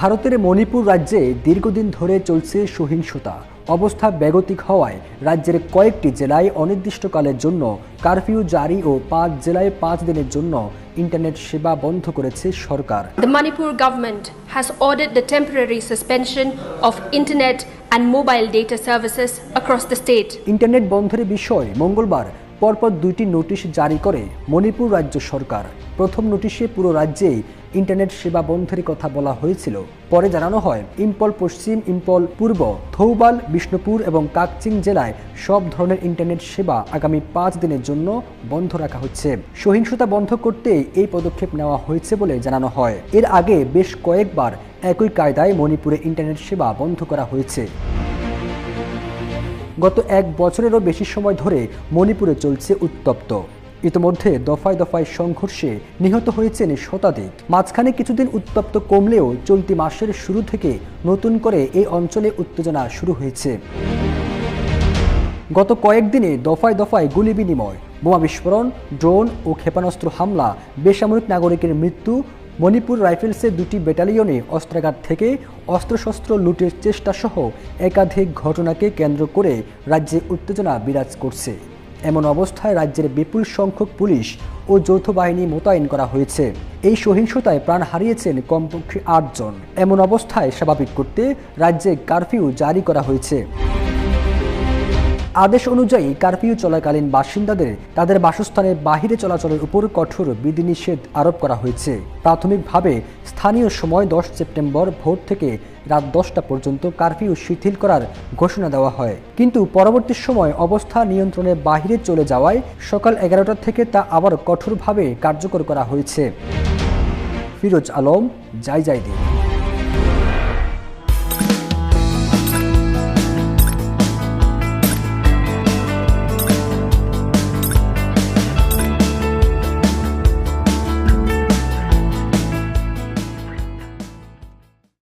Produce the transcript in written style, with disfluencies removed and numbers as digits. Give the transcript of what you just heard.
ভারতের মণিপুর রাজ্যে দীর্ঘদিন ধরে চলছে সহিংসতা। অবস্থা বেগতিক হওয়ায় রাজ্যের কয়েকটি জেলায় অনির্দিষ্টকালের জন্য কারফিউ জারি ও 5 জেলায় 5 দিনের জন্য ইন্টারনেট সেবা বন্ধ করেছে সরকার। The Manipur government has ordered the temporary suspension of internet and mobile data services across the state. Internet বন্ধের বিষয়ে মঙ্গলবার পরপর 2টি নোটিশ জারি করে মণিপুর রাজ্য সরকার। প্রথম নোটিশে পুরো রাজ্যেই ইন্টারনেট সেবা বন্ধের কথা বলা হয়েছিল। পরে জানানো হয় ইম্ফল পশ্চিম, ইম্ফল পূর্ব, থৌবাল, বিষ্ণুপুর এবং কাকচিং জেলায় সব ধরনের ইন্টারনেট সেবা আগামী 5 দিনের জন্য বন্ধ রাখা হচ্ছে। সহিংসতা বন্ধ করতে এই পদক্ষেপ নেওয়া হয়েছে বলে জানানো হয়। এর আগে বেশ কয়েকবার একই কায়দায় মণিপুরে ইন্টারনেট সেবা বন্ধ করা হয়েছে। গত 1 বছরেরও বেশি সময় ধরে মণিপুরে চলছে উত্তপ্ত। ইতিমধ্যে দফায় দফায় সংঘর্ষে নিহত হয়েছেন শতাধিক। মাঝখানে কিছুদিন উত্তপ্ত কমলেও চলতি মাসের শুরু থেকে নতুন করে এই অঞ্চলে উত্তেজনা শুরু হয়েছে। গত কয়েকদিনে দফায় দফায় গুলি বিনিময়, বোমা বিস্ফোরণ, ড্রোন ও ক্ষেপণাস্ত্র হামলা, বেসামরিক নাগরিকের মৃত্যু, মণিপুর রাইফেলসের 2টি ব্যাটালিয়নে অস্ত্রাগার থেকে অস্ত্রশস্ত্র লুটের চেষ্টা সহ একাধিক ঘটনাকে কেন্দ্র করে রাজ্যে উত্তেজনা বিরাজ করছে। এমন অবস্থায় রাজ্যের বিপুল সংখ্যক পুলিশ ও যৌথ বাহিনী মোতায়েন করা হয়েছে। এই সহিংসতায় প্রাণ হারিয়েছেন কমপক্ষে 8 জন। এমন অবস্থায় স্বাভাবিক করতে রাজ্যে কারফিউ জারি করা হয়েছে। আদেশ অনুযায়ী কারফিউ চলাকালীন বাসিন্দাদের তাদের বাসস্থানের বাহিরে চলাচলের উপর কঠোর বিধিনিষেধ আরোপ করা হয়েছে। প্রাথমিকভাবে স্থানীয় সময় 10 সেপ্টেম্বর ভোর থেকে রাত 10টা পর্যন্ত কারফিউ শিথিল করার ঘোষণা দেওয়া হয়, কিন্তু পরবর্তী সময় অবস্থা নিয়ন্ত্রণের বাহিরে চলে যাওয়ায় সকাল 11টা থেকে তা আবার কঠোরভাবে কার্যকর করা হয়েছে। ফিরোজ আলম, যাইদি।